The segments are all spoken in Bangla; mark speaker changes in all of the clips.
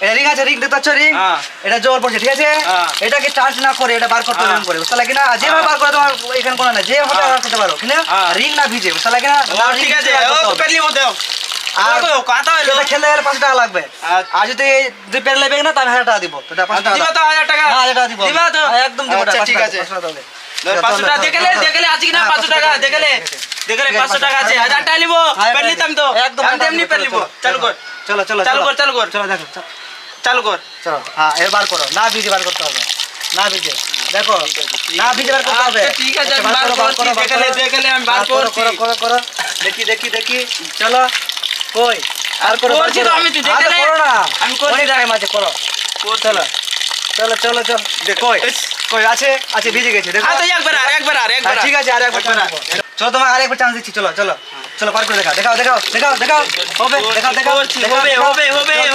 Speaker 1: এটা রিং আছে, রিং দেখতে পাচ্ছ রিং? এটা জোর পড়ছে, ঠিক আছে? এটাকে টাচ না করে এটা বার করতে হবে করে, বুঝতে লাগে না? যেভাবে বার করে তোমার এখানে কোনো না, যেভাবে বার করতে পারো, ঠিক না? রিং না ভিজে, বুঝতে লাগে না?
Speaker 2: ঠিক আছে, ও পেলি মতো
Speaker 1: আর কথা হলো এটা খেলতে গেলে 5 টাকা লাগবে। আর যদি দুই পেরে লেবে না তাহলে 1000 টাকা দিব। তো 5 টাকা
Speaker 2: দিবা তো 1000 টাকা?
Speaker 1: হ্যাঁ 1000 টাকা দিব।
Speaker 2: দিবা তো?
Speaker 1: একদম দিব।
Speaker 2: আচ্ছা ঠিক আছে, 500 টাকা দেখলে আছে কিনা? 500 টাকা দেখলে 500 টাকা আছে, 1000 টাকা নিব। পের নিতাম তো
Speaker 1: একদম
Speaker 2: এমনি পের নিব। চালু কর,
Speaker 1: চলো চলো
Speaker 2: চালু কর, চালু কর,
Speaker 1: চলো দেখো
Speaker 2: চালু কর।
Speaker 1: চলো। হ্যাঁ এবার বার করো, না ভিজে বার করতে হবে, না ভিজে দেখো, না ভিজে বার করতে হবে।
Speaker 2: ঠিক আছে, আমি বার করছি, দেখলে আমি বার করছি।
Speaker 1: করো করো, দেখি দেখি দেখি, চলো কই আর করো,
Speaker 2: করছি তো আমি, তুই দেখলে
Speaker 1: করো না,
Speaker 2: আমি করছি,
Speaker 1: টাইম আছে, করো চলো চলো চলো চলো। কই কই আছে, আছে ভিজে গেছে দেখো।
Speaker 2: আচ্ছা একবার
Speaker 1: ঠিক আছে, আর একবার চলো, তোমার আরেকবার চান্স দিচ্ছি, চলো চলো চলো বার করে দেখাও দেখাও দেখাও দেখাও দেখাও, হবে দেখাও দেখাও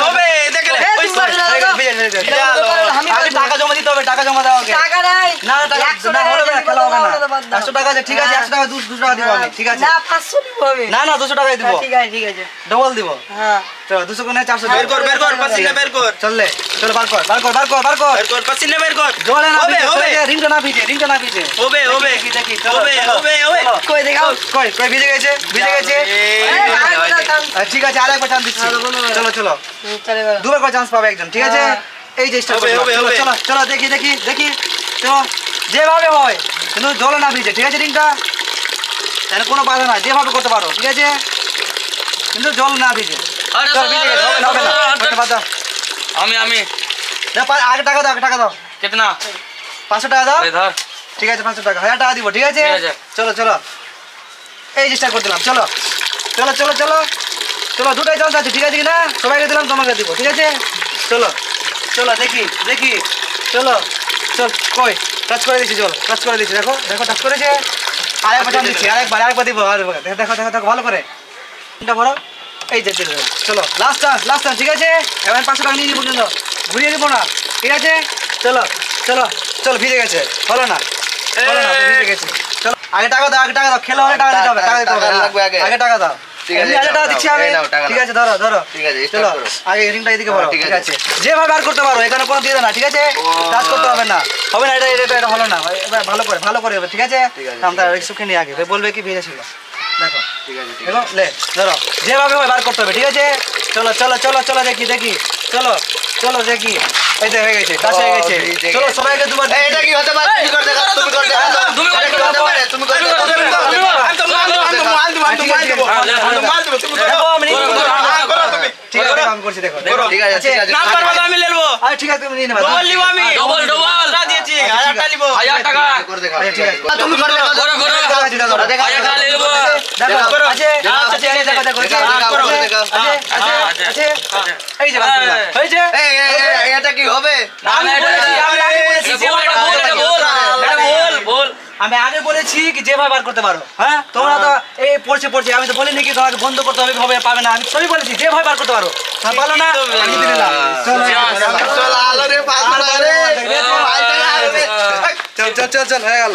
Speaker 2: হবে দেখলে
Speaker 1: আগে টাকা জমা দিতে হবে, টাকা জমা দাও আগে।
Speaker 3: টাকা নাই
Speaker 1: না টাকা না হবে না, খেলা হবে না। 100 টাকা আছে, ঠিক আছে, 100 টাকা 200 টাকা দিব আমি, ঠিক আছে?
Speaker 3: না 500 দিব আমি।
Speaker 1: না না 200 টাকাই দিব,
Speaker 3: ঠিক আছে ঠিক আছে,
Speaker 1: ডবল দিব।
Speaker 3: হ্যাঁ
Speaker 1: চলো 200 করে 400
Speaker 2: বের কর পাসিনা বের কর,
Speaker 1: চললে চলো বার কর বার কর বার কর বার কর
Speaker 2: বের কর পাসিনা বের কর।
Speaker 1: জলে না
Speaker 2: হবে,
Speaker 1: ভিজে,
Speaker 2: হবে।
Speaker 1: রিংটা না ভিজে, রিংটা না ভিজে।
Speaker 2: হবে
Speaker 1: দেখি দেখি, চলো
Speaker 2: হবে
Speaker 1: চলো,
Speaker 2: হবে
Speaker 1: চলো।
Speaker 3: কই দেখাও।
Speaker 1: কই কই ভিজে গেছে, ভিজে গেছে। ঠিক আছে, আরেকবার চান্স দিচ্ছি, চলো চলো
Speaker 3: চলে গেল।
Speaker 1: দুবার করে চান্স পাবে একজন, ঠিক আছে? এই যে স্টার্ট
Speaker 2: হবে, হবে, হবে।
Speaker 1: চলো চলো দেখি দেখি দেখি, চলো যেভাবে হয় কিন্তু জলে না ভিজে, ঠিক আছে? রিংটা তাহলে কোনো বাধা নাই, যেভাবে করতে পারো, ঠিক আছে? কিন্তু জল না ভিজে। চল, ভিজে গেছে, হবে না হবে না, ওটা বাদ দাও।
Speaker 2: আমি
Speaker 1: দাও, আগে টাকা দাও, আগে টাকা দাও।
Speaker 2: কিতনা
Speaker 1: 500 টাকা দাও।
Speaker 2: এই ধর,
Speaker 1: ঠিক আছে 500 টাকা, 1000 টাকা দিব, ঠিক আছে?
Speaker 2: ঠিক আছে।
Speaker 1: চলো চলো এই যে স্টার্ট করে দিলাম, চলো চলো চলো চলো চলো, দুটাই চান্স আছে, ঠিক আছে কিনা? সবাইকে দিলাম, তোমাকে দিব, ঠিক আছে? চলো চলো দেখি দেখি, চলো চল। কই টাচ করে দিচ্ছি, চল টাচ করে দিচ্ছি, দেখো দেখো টাচ করেছে। আরেকবার চান্স দিচ্ছি, আরেকবার দিব, আরেকবার দেখো দেখো দেখো ভালো করে, এটা বড় এই যে দিলাম। চলো লাস্ট চান্স, ঠিক আছে? এবার 500 টাকা নিয়ে নিবো, কিন্তু ঘুরিয়ে দিব না, ঠিক আছে? চলো চলো চলো, ভিজে গেছে, হলো না হলো না, ভিজে গেছে। চলো আগে টাকা দাও, আগে টাকা দাও, খেলা হলে টাকা দিতে হবে, টাকা দিতে হবে, আগে টাকা দাও।
Speaker 4: ঠিক আছে,
Speaker 1: 1000 টাকা দিচ্ছি আমি, ঠিক আছে? ধরো ধরো,
Speaker 4: ঠিক আছে,
Speaker 1: চলো
Speaker 4: start করো।
Speaker 1: আগে রিংটা এদিকে ভরো,
Speaker 4: ঠিক
Speaker 1: ঠিক আছে? যেভাবে বার করতে পারো, এখানে কোনো দিয়ে না, ঠিক আছে? টাচ করতে হবে না, হবে না, এটা হলো না, এবার ভালো করে হবে, ঠিক আছে?
Speaker 4: ঠিক আছে,
Speaker 1: আমরা রিক্সকে নিয়ে আগে বলবে কি ভিজে ছিল, দেখো
Speaker 4: ঠিক আছে ঠিক
Speaker 1: দেখো, লে ধরো, যেভাবে হয় বার করতে হবে, ঠিক আছে? চলো চলো চলো চলো দেখি দেখি, চলো চলো দেখি, এই তো হয়ে গেছে, কাজ হয়ে গেছে। চলো সবাইকে দুবার
Speaker 4: আছে। এটা কি হতে পারে? তুমি করে দেখাও, তুমি করে দেখাও,
Speaker 2: তুমি করে
Speaker 4: এটা কি হতে পারে? তুমি করে দেখাও, তুমি করে দেখাও।
Speaker 2: আমি তো মাল দেব তুমি করো।
Speaker 1: দেখো, আমি নিয়ে নিবো।
Speaker 2: হ্যাঁ, করো তুমি।
Speaker 1: ঠিক আছে দেখো, আমি করছি, দেখো
Speaker 2: করো।
Speaker 4: ঠিক আছে ঠিক আছে।
Speaker 2: না পারবা তো আমি নেব।
Speaker 1: আরে ঠিক আছে, তুমি নিয়ে নেবে,
Speaker 2: ডবল নিব আমি। ডবল না দিয়েছি, 1000 টাকা নিব। 1000 টাকা।
Speaker 4: করে দেখাও।
Speaker 1: আচ্ছা, ঠিক আছে।
Speaker 4: তুমি করে দেখাও।
Speaker 2: করো, করো।
Speaker 4: দেখাও, দেখাও।
Speaker 2: 1000 টাকা নেব।
Speaker 1: দেখো
Speaker 4: করো।
Speaker 1: আছে
Speaker 2: আচ্ছা, ঠিক আছে।
Speaker 1: দেখো দেখো
Speaker 4: দেখাও, দেখাও, দেখাও।
Speaker 1: আছে এই যে বাদ দিলাম। হয়েছে?
Speaker 4: এই এটা কি হবে?
Speaker 1: আমি বলেছি, আমি আগে বলেছি,
Speaker 2: বল।
Speaker 1: আমি আগে বলেছি কি যেভাবে বার করতে পারো, হ্যাঁ? তোমরা তো এই পড়ছে, আমি তো বলিনি কি তোমাকে বন্ধ করতে হবে, হবে পাবে না, আমি সবই বলেছি যেভাবে বার করতে পারো, হ্যাঁ পারলো না, আমি দিয়ে দিলাম। চলো
Speaker 4: চল আলো রে, পাগল রে।
Speaker 1: চল চল চল, হয়ে গেল।